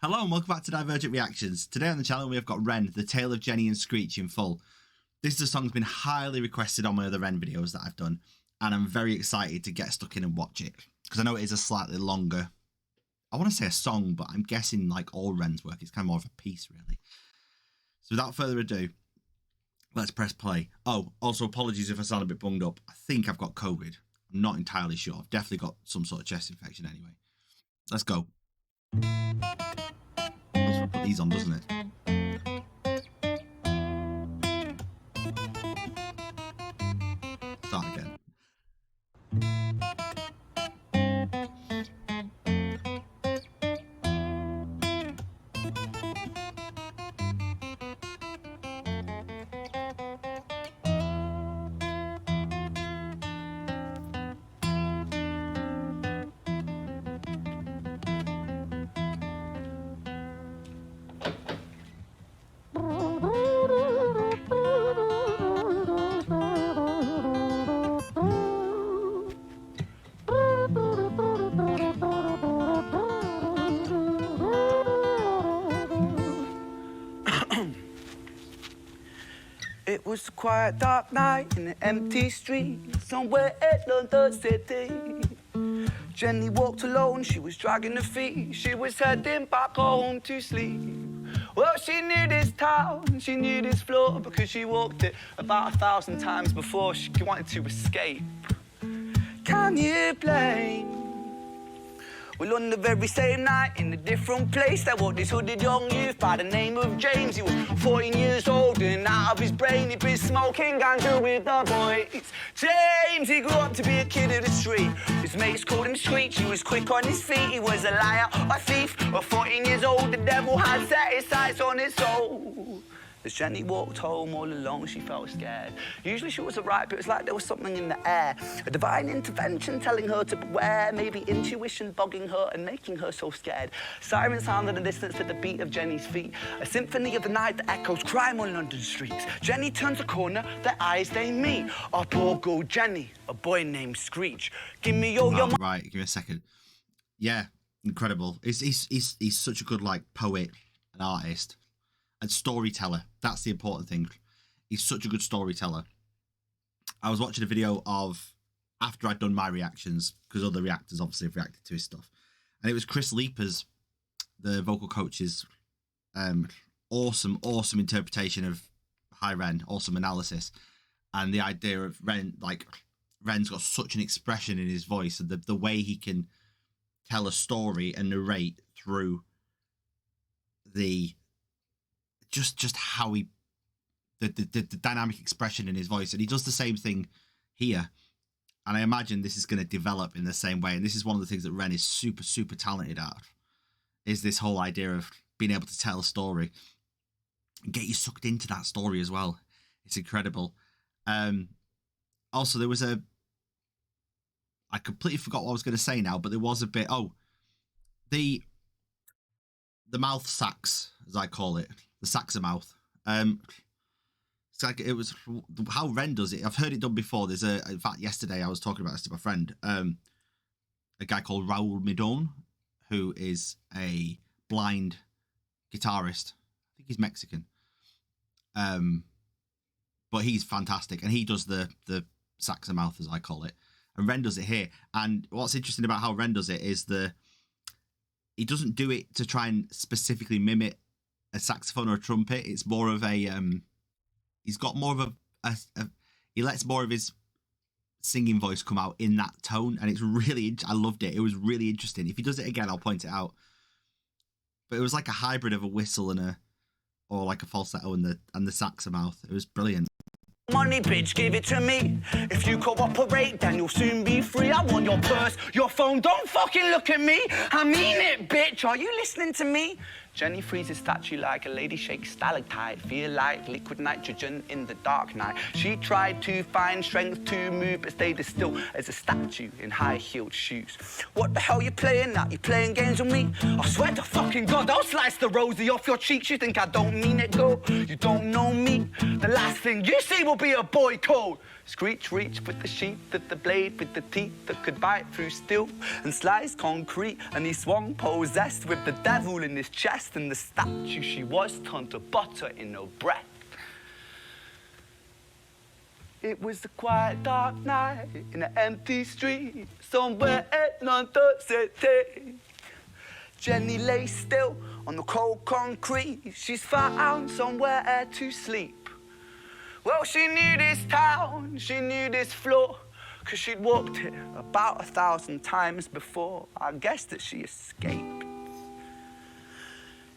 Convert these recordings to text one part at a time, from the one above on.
Hello and welcome back to Divergent Reactions. Today on the channel we have got Ren, the tale of Jenny and Screech in full. This is a song that's been highly requested on my other Ren videos that I've done, and I'm very excited to get stuck in and watch it, because I know it is a slightly longer, I want to say a song, but I'm guessing like all Ren's work, it's kind of more of a piece really. So without further ado, let's press play. Oh, also apologies if I sound a bit bunged up. I think I've got COVID. I'm not entirely sure. I've definitely got some sort of chest infection anyway. Let's go. Also put these on, doesn't it? Start again. It was a quiet, dark night in an empty street somewhere in London City. Jenny walked alone, she was dragging her feet. She was heading back home to sleep. Well, she knew this town, she knew this floor, because she walked it about 1,000 times before she wanted to escape. Can you blame? Well, on the very same night, in a different place, there was this hooded young youth by the name of James. He was 14 years old and out of his brain. He'd been smoking ganja with the boys. James, he grew up to be a kid of the street. His mates called him Screech. He was quick on his feet. He was a liar, a thief. At 14 years old, the devil had set his sights on his soul. As Jenny walked home all alone, she felt scared. Usually she was alright, but it was like there was something in the air. A divine intervention telling her to beware, maybe intuition bugging her and making her so scared. Sirens sound in the distance at the beat of Jenny's feet. A symphony of the night that echoes crime on London streets. Jenny turns a corner, their eyes they meet. Our poor girl Jenny, a boy named Screech. Give me your Right, give me a second. Yeah, incredible. He's such a good like poet and artist. And storyteller, that's the important thing. He's such a good storyteller. I was watching a video of, after I'd done my reactions, because other reactors obviously have reacted to his stuff. And it was Chris Leaper's, the vocal coach's, awesome interpretation of Hi Ren, awesome analysis. And the idea of Ren, like, Ren's got such an expression in his voice, and the way he can tell a story and narrate through the... Just how he, the dynamic expression in his voice, and he does the same thing here, and I imagine this is going to develop in the same way. And this is one of the things that Ren is super talented at, is this whole idea of being able to tell a story and get you sucked into that story as well. It's incredible. Also, there was I completely forgot what I was going to say now, but there was a bit. Oh, the mouth sax, as I call it. The saxa mouth. It's like it was how Ren does it. I've heard it done before. There's in fact, yesterday I was talking about this to my friend, a guy called Raul Midon, who is a blind guitarist. I think he's Mexican. But he's fantastic, and he does the saxa mouth, as I call it. And Ren does it here. And what's interesting about how Ren does it is he doesn't do it to try and specifically mimic a saxophone or a trumpet. It's more of a he's got more of he lets more of his singing voice come out in that tone, and it's really, I loved it. It was really interesting. If he does it again, I'll point it out. But it was like a hybrid of a whistle and or like a falsetto and the saxa mouth. It was brilliant. Money, bitch, give it to me. If you cooperate, then you'll soon be free. I want your purse, your phone, don't fucking look at me. I mean it, bitch, are you listening to me? Jenny freezes statue like a lady shakes stalactite. Feel like liquid nitrogen in the dark night. She tried to find strength to move, but stayed as still as a statue in high-heeled shoes. What the hell you playing at? You playing games with me? I swear to fucking God, I'll slice the rosy off your cheeks. You think I don't mean it, girl? You don't know me. The last thing you see will be a boy called Screech. Reach with the sheath of the blade, with the teeth that could bite through steel and slice concrete. And he swung possessed with the devil in his chest, and the statue she was turned to butter in her breath. It was a quiet, dark night in an empty street somewhere in London City. Jenny lay still on the cold concrete. She's found somewhere to sleep. Well, she knew this town, she knew this floor, 'cause she'd walked it about 1,000 times before. I guess that she escaped.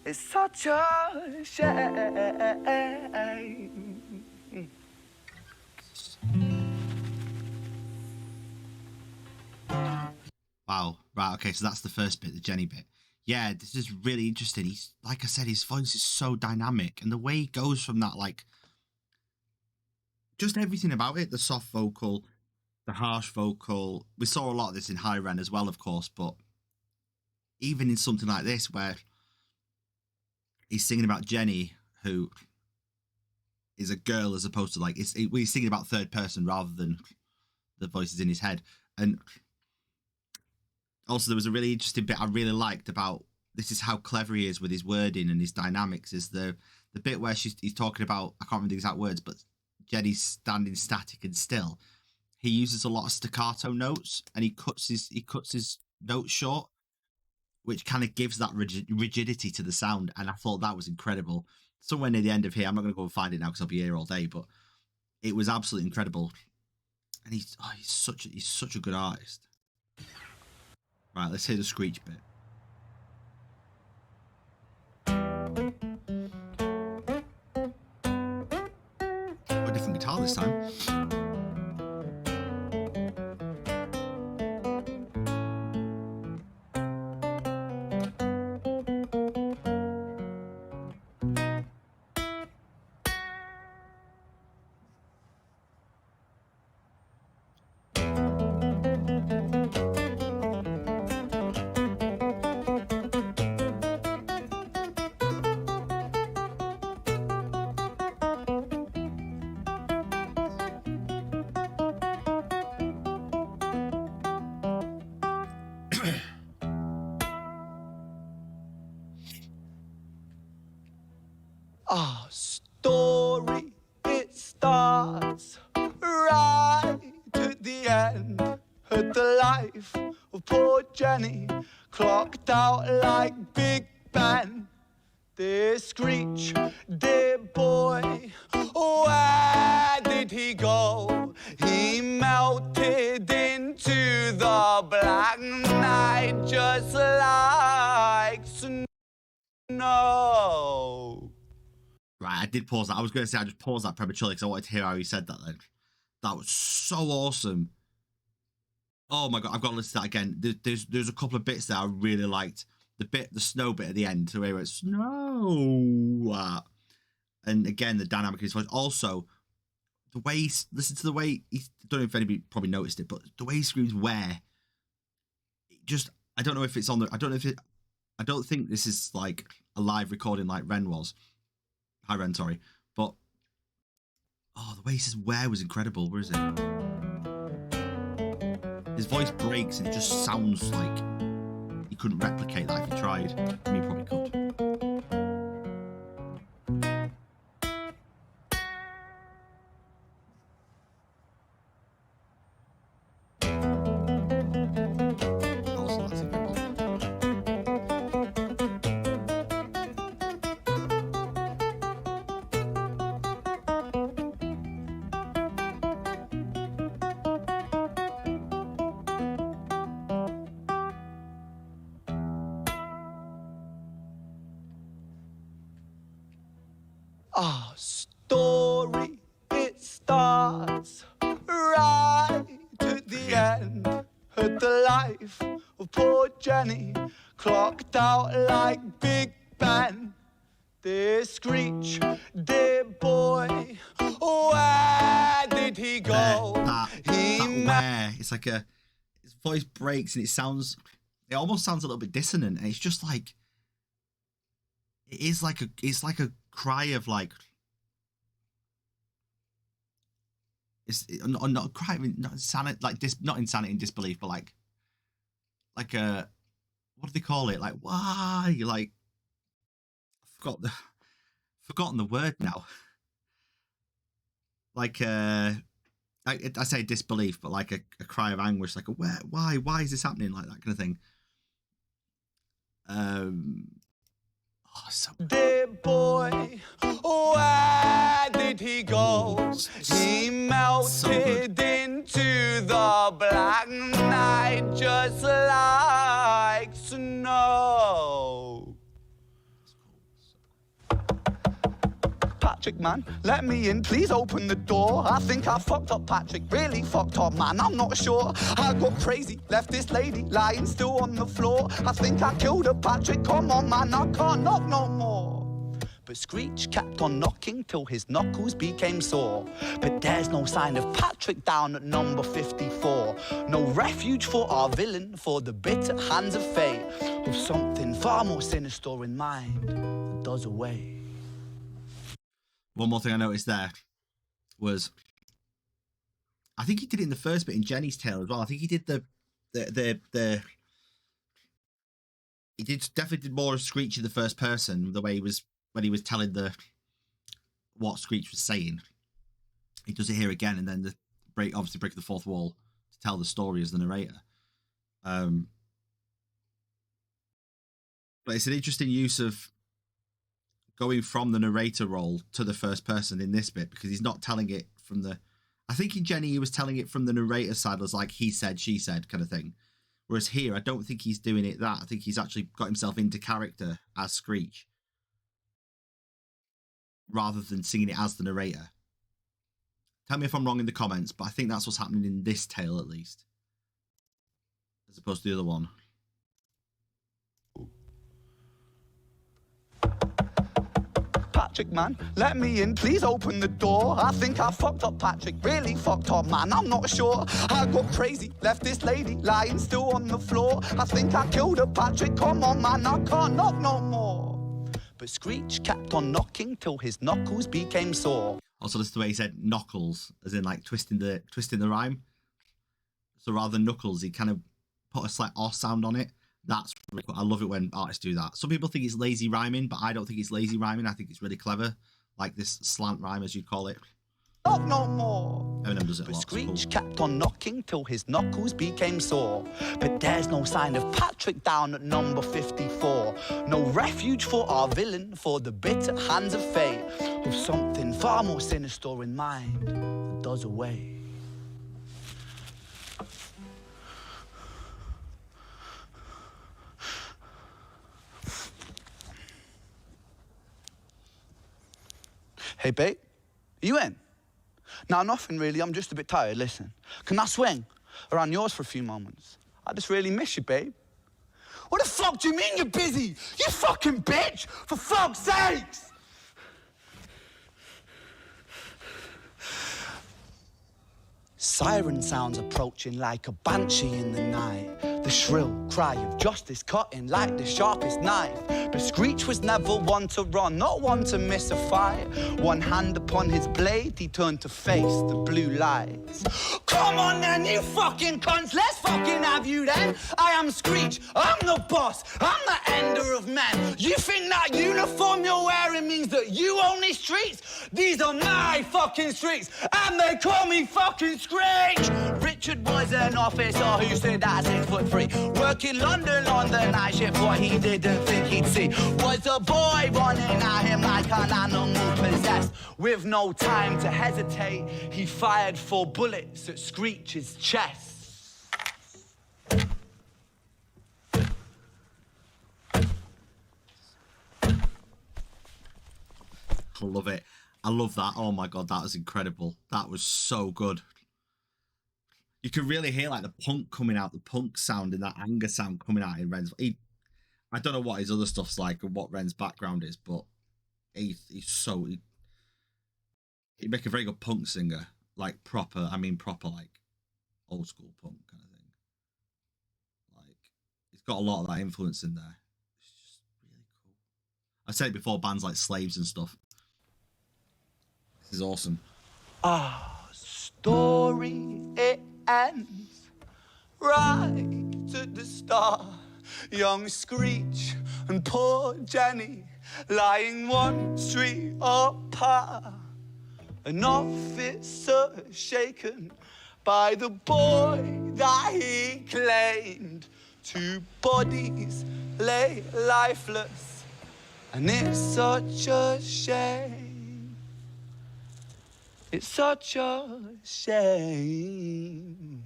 It's such a shame. Wow. Right. Okay. So that's the first bit, the Jenny bit. Yeah, this is really interesting. He's, like I said, his voice is so dynamic, and the way he goes from that, like, just everything about it, the soft vocal, the harsh vocal. We saw a lot of this in High Ren as well, of course, but even in something like this, where he's singing about Jenny, who is a girl, as opposed to, like, he's singing about third person rather than the voices in his head. And also, there was a really interesting bit I really liked about, this is how clever he is with his wording and his dynamics, is the bit where he's talking about, I can't remember the exact words, but Jenny's standing static and still. He uses a lot of staccato notes, and he cuts his notes short, which kind of gives that rigidity to the sound, and I thought that was incredible. Somewhere near the end of here, I'm not going to go and find it now because I'll be here all day, but it was absolutely incredible. And he's such a good artist. Right, let's hear the Screech bit. A different guitar this time. Our story, it starts right at the end. At the life of poor Jenny, clocked out like Big Ben. Dear Screech, dear boy, where did he go? He melted into the black night just like snow. Right, I did pause that. I was going to say I just paused that prematurely because I wanted to hear how he said that then. That was so awesome. Oh my God, I've got to listen to that again. There's a couple of bits there I really liked. The snow bit at the end, where he went, snow. And again, the dynamic of his voice. Also, the way listen to the way I don't know if anybody probably noticed it, but the way he screams where, just, I don't know if it's on the, I don't think this is like a live recording like Ren was. Hi Ren, sorry. But, oh, the way he says where was incredible. Where is it? His voice breaks and it just sounds like he couldn't replicate that if he tried. I mean, he probably could. Also, that's incredible. Our story, it starts right at the end. At the life of poor Jenny, clocked out like Big Ben. Dear Screech, dear boy, where did he go? That where, it's like his voice breaks and it almost sounds a little bit dissonant, and it's just like, it's like a cry of like, not quite not insanity, like not insanity and disbelief, but like what do they call it? Like why? Like forgotten the word now. Like I say disbelief, but like a cry of anguish, like why is this happening, like that kind of thing. So Dear boy, where did he go? He melted into the black night just like snow. Patrick, man, let me in, please open the door. I think I fucked up, Patrick, really fucked up, man, I'm not sure. I got crazy, left this lady lying still on the floor. I think I killed her, Patrick, come on, man, I can't knock no more. But Screech kept on knocking till his knuckles became sore. But there's no sign of Patrick down at number 54. No refuge for our villain, for the bitter hands of fate, with something far more sinister in mind that does away. One more thing I noticed there was, I think he did it in the first bit in Jenny's tale as well. I think he did he definitely did more of Screech in the first person, the way he was when he was telling what Screech was saying. He does it here again, and then obviously break the fourth wall to tell the story as the narrator. But it's an interesting use of going from the narrator role to the first person in this bit, because he's not telling it from the... I think in Jenny he was telling it from the narrator side, as like he said, she said kind of thing. Whereas here, I don't think he's doing it that. I think he's actually got himself into character as Screech, rather than singing it as the narrator. Tell me if I'm wrong in the comments, but I think that's what's happening in this tale at least, as opposed to the other one. Patrick, man, let me in, please open the door. I think I fucked up, Patrick, really fucked up, man, I'm not sure. I got crazy, left this lady lying still on the floor. I think I killed her, Patrick, come on, man, I can't knock no more. But Screech kept on knocking till his knuckles became sore. Also, this is the way he said knuckles, as in like twisting the rhyme. So rather than knuckles, he kind of put a slight R sound on it. That's really cool. I love it when artists do that. Some people think it's lazy rhyming, but I don't think it's lazy rhyming. I think it's really clever, like this slant rhyme, as you call it. Knock no more. Eminem does it a lot. Screech kept on knocking till his knuckles became sore. But there's no sign of Patrick down at number 54. No refuge for our villain, for the bitter hands of fate, with something far more sinister in mind that does away. Hey, babe, are you in? Nah, nothing really, I'm just a bit tired, listen. Can I swing around yours for a few moments? I just really miss you, babe. What the fuck do you mean you're busy? You fucking bitch, for fuck's sakes! Siren sounds approaching like a banshee in the night. The shrill cry of justice cutting like the sharpest knife. But Screech was never one to run, not one to miss a fight. One hand upon his blade, he turned to face the blue lights. Come on then, you fucking cunts, let's fucking have you then. I am Screech, I'm the boss, I'm the ender of men. You think that uniform you're wearing means that you own these streets? These are my fucking streets, and they call me fucking Screech. Richard was an officer who stood at 6'3", working London on the night shift. What he didn't think he'd see was a boy running at him like an animal possessed. With no time to hesitate, he fired 4 bullets at Screech's chest. I love it. I love that. Oh my god, that was incredible. That was so good. You can really hear like the punk coming out, the punk sound and that anger sound coming out in Ren's. I don't know what his other stuff's like and what Ren's background is, but he'd make a very good punk singer, like proper like old school punk kind of thing. Like he's got a lot of that influence in there. It's just really cool. I said it before, bands like Slaves and stuff. This is awesome. Ah, story, it ends right at the start. Young Screech and poor Jenny lying one street apart. An officer shaken by the boy that he claimed. Two bodies lay lifeless, and it's such a shame. It's such a shame.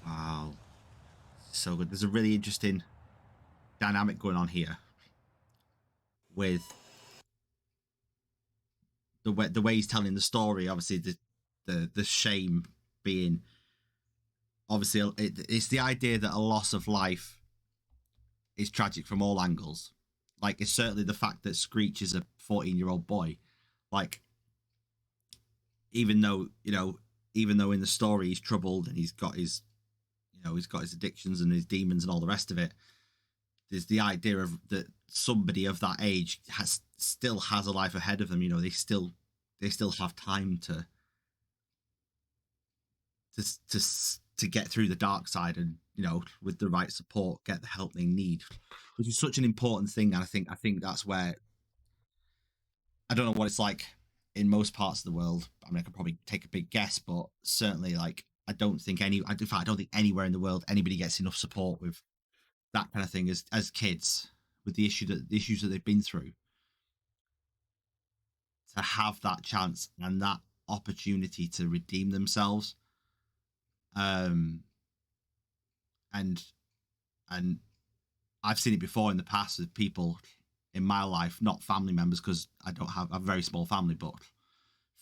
Wow. So good. There's a really interesting dynamic going on here with the way he's telling the story. Obviously, the shame being obviously it's the idea that a loss of life is tragic from all angles. Like, it's certainly the fact that Screech is a 14-year-old boy. Like, even though in the story he's troubled and he's got his addictions and his demons and all the rest of it, there's the idea of that somebody of that age still has a life ahead of them. They still have time to get through the dark side, and with the right support, get the help they need, which is such an important thing. And I think that's where, I don't know what it's like in most parts of the world. I mean, I could probably take a big guess, but certainly, like, I don't think anywhere in the world anybody gets enough support with that kind of thing as kids, with the issues that they've been through, to have that chance and that opportunity to redeem themselves. And I've seen it before in the past with people in my life, not family members, because I have a very small family, but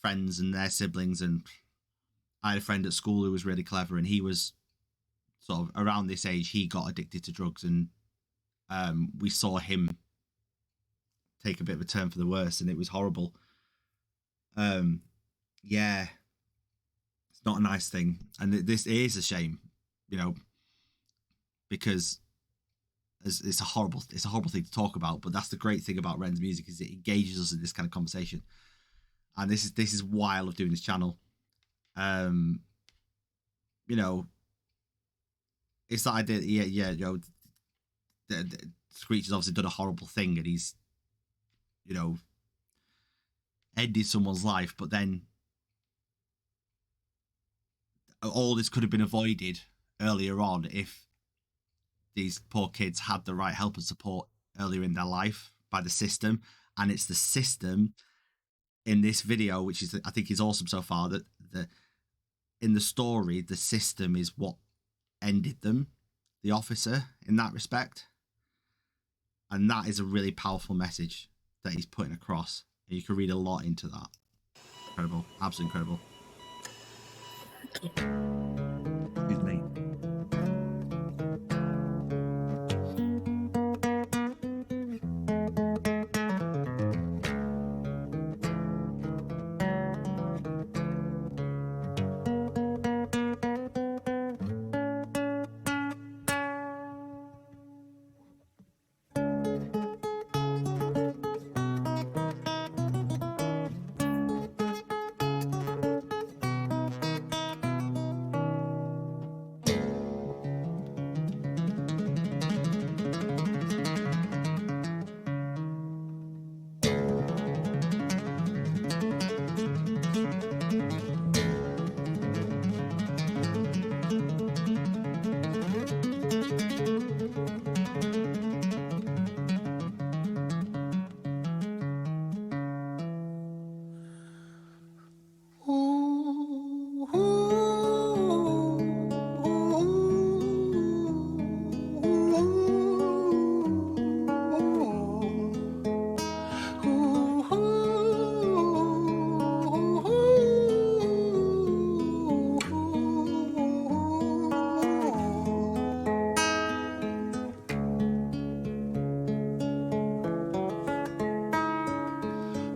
friends and their siblings. And I had a friend at school who was really clever, and he was sort of around this age. He got addicted to drugs, and we saw him take a bit of a turn for the worse, and it was horrible. Yeah, it's not a nice thing, and this is a shame, because it's a horrible thing to talk about. But that's the great thing about Ren's music, is it engages us in this kind of conversation, and this is why I love doing this channel. It's that idea that Screech has obviously done a horrible thing, and he's ended someone's life, but then all this could have been avoided earlier on if these poor kids had the right help and support earlier in their life by the system. And it's the system in this video, which is, I think, is awesome so far, that in the story, the system is what ended them, the officer, in that respect. And that is a really powerful message that he's putting across. And you can read a lot into that. Incredible. Absolutely incredible. Excuse me.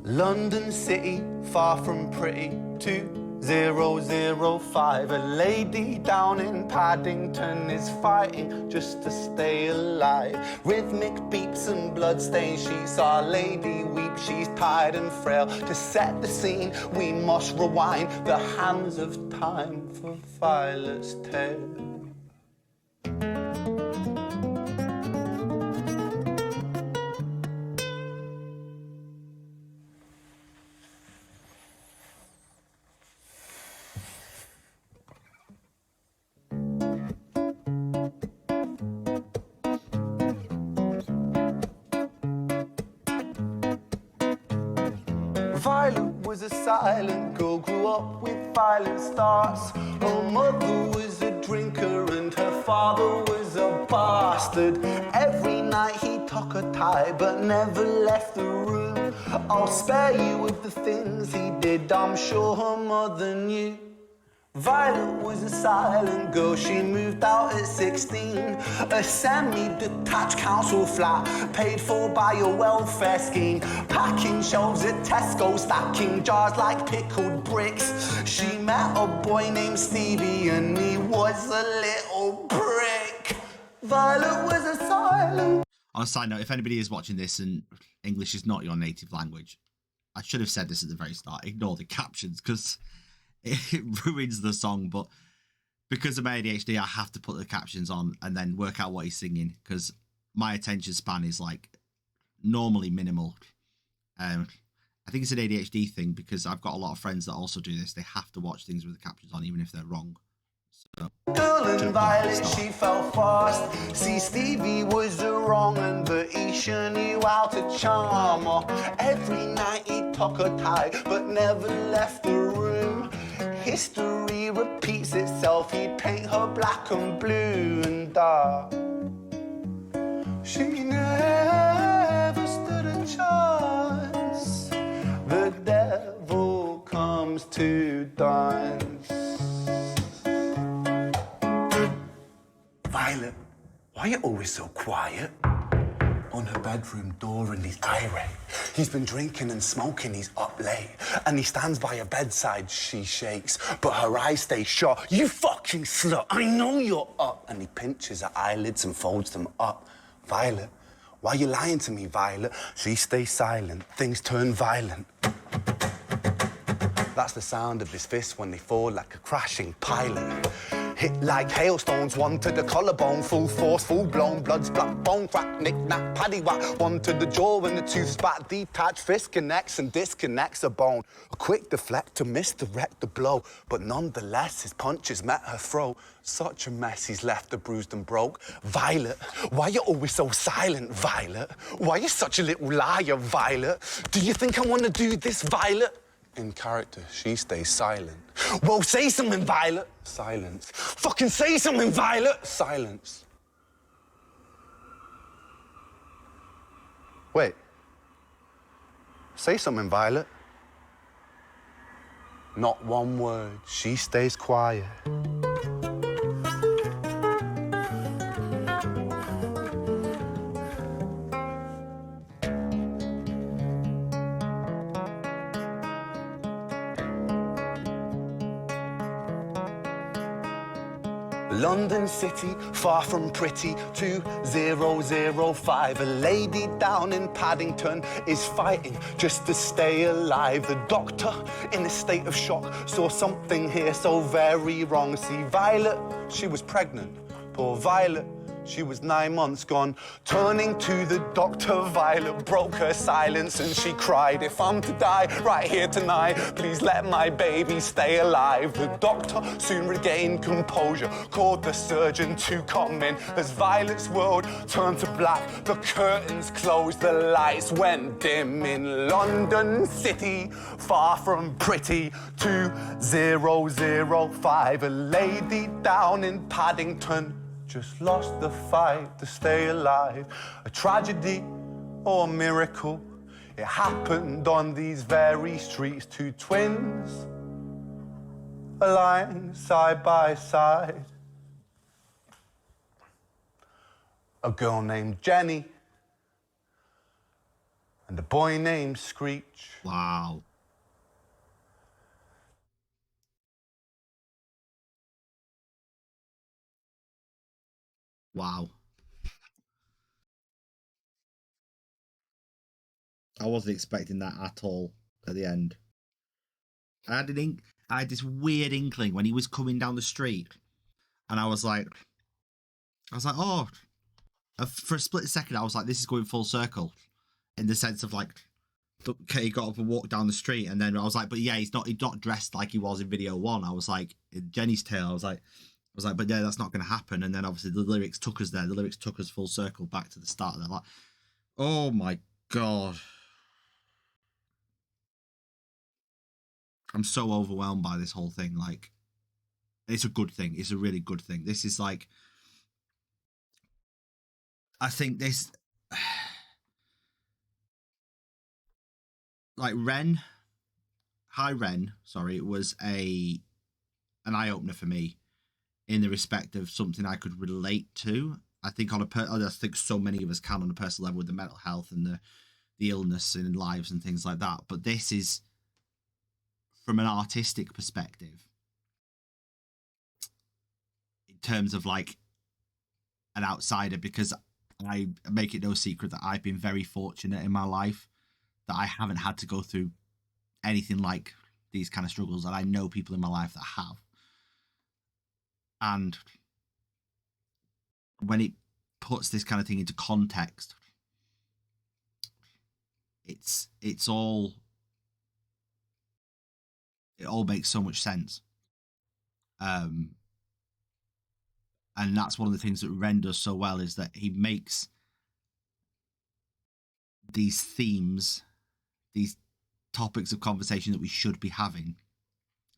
London city, far from pretty, too 005. A lady down in Paddington is fighting just to stay alive. Rhythmic beats and bloodstains, she's our lady weep. She's tired and frail. To set the scene, we must rewind the hands of time for Violet's tale. Violet was a silent girl, grew up with violent starts. Her mother was a drinker and her father was a bastard. Every night he took a tie but never left the room. I'll spare you of the things he did, I'm sure her mother knew. Violet was a silent girl, she moved out at 16. A semi-detached council flat, paid for by a welfare scheme. Packing shelves at Tesco, stacking jars like pickled bricks. She met a boy named Stevie and he was a little prick. Violet was a silent... On a side note, if anybody is watching this and English is not your native language, I should have said this at the very start, ignore the captions because it ruins the song, but because of my ADHD, I have to put the captions on and then work out what he's singing because my attention span is like normally minimal. I think it's an ADHD thing because I've got a lot of friends that also do this. They have to watch things with the captions on, even if they're wrong. So, Girl and Violet, she fell fast. See, Stevie was the wrong and but he sure knew how to charm her. Every night he took her tie but never left the room. History repeats itself, he'd paint her black and blue and dark. She never stood a chance. The devil comes to dance. Violet, why are you always so quiet? On her bedroom door and he's irate. He's been drinking and smoking, he's up late. And he stands by her bedside, she shakes, but her eyes stay shut. You fucking slut, I know you're up. And he pinches her eyelids and folds them up. Violet, why are you lying to me, Violet? She stays silent, things turn violent. That's the sound of his fists when they fall like a crashing pilot. Hit like hailstones, one to the collarbone, full force, full blown, blood's black bone, crack, knick, knack, paddywhack, one to the jaw when the tooth spat, detached fist connects and disconnects a bone. A quick deflect to misdirect the blow, but nonetheless his punches met her throat. Such a mess, he's left her bruised and broke. Violet, why you always so silent, Violet? Why you such a little liar, Violet? Do you think I want to do this, Violet? In character, she stays silent. Well, say something, Violet. Silence. Fucking say something, Violet. Silence. Wait. Say something, Violet. Not one word. She stays quiet. London City, far from pretty, 2005. A lady down in Paddington is fighting just to stay alive. The doctor, in a state of shock, saw something here so very wrong. See, Violet, she was pregnant. Poor Violet, she was 9 months gone. Turning to the doctor, Violet broke her silence and she cried, if I'm to die right here tonight, please let my baby stay alive. The doctor soon regained composure, called the surgeon to come in. As Violet's world turned to black, the curtains closed, the lights went dim. In London City, far from pretty, 2005. A lady down in Paddington just lost the fight to stay alive. A tragedy or a miracle, it happened on these very streets. Two twins aligned side by side. A girl named Jenny and a boy named Screech. Wow. Wow. I wasn't expecting that at all at the end. I had this weird inkling when he was coming down the street, and I was like, oh, for a split second, I was like, this is going full circle, in the sense of like, he got up and walked down the street, and then I was like, but yeah, he's not dressed like he was in video one. I was like, in Jenny's tale, I was like, but yeah, that's not going to happen. And then obviously the lyrics took us there. The lyrics took us full circle back to the start. They're like, oh my god. I'm so overwhelmed by this whole thing. Like, it's a good thing. It's a really good thing. This is like, I think this, like Ren, sorry, was an eye opener for me in the respect of something I could relate to. I think I think so many of us can on a personal level with the mental health and the illness in lives and things like that. But this is from an artistic perspective, in terms of like an outsider, because I make it no secret that I've been very fortunate in my life that I haven't had to go through anything like these kind of struggles, and I know people in my life that have. And when it puts this kind of thing into context, it all makes so much sense. And that's one of the things that Ren does so well, is that he makes these themes, these topics of conversation that we should be having,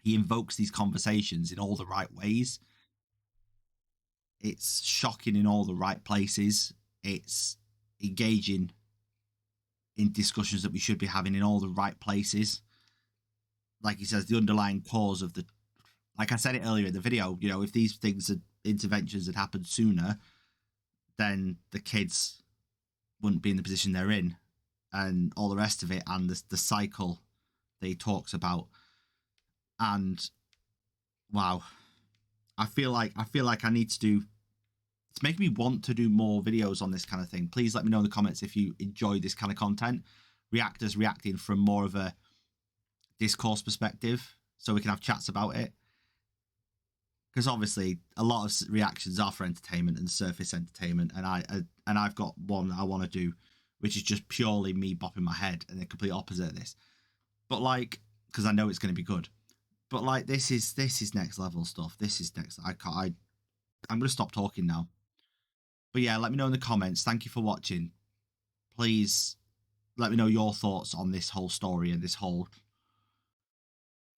he invokes these conversations in all the right ways. It's shocking in all the right places. It's engaging in discussions that we should be having in all the right places. Like he says, the underlying cause of the, like I said it earlier in the video, you know, if these things had interventions had happened sooner, then the kids wouldn't be in the position they're in, and all the rest of it, and the cycle that he talks about. And wow, I feel like I need to do, it's making me want to do more videos on this kind of thing. Please let me know in the comments if you enjoy this kind of content, reactors reacting from more of a discourse perspective, so we can have chats about it. Because obviously a lot of reactions are for entertainment and surface entertainment, and I've got one that I want to do, which is just purely me bopping my head, and the complete opposite of this. But like, because I know it's going to be good. But like, this is next level stuff. This is next. I'm going to stop talking now. But yeah, let me know in the comments. Thank you for watching. Please let me know your thoughts on this whole story and this whole,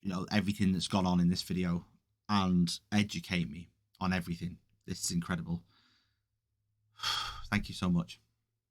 you know, everything that's gone on in this video, and educate me on everything. This is incredible. Thank you so much.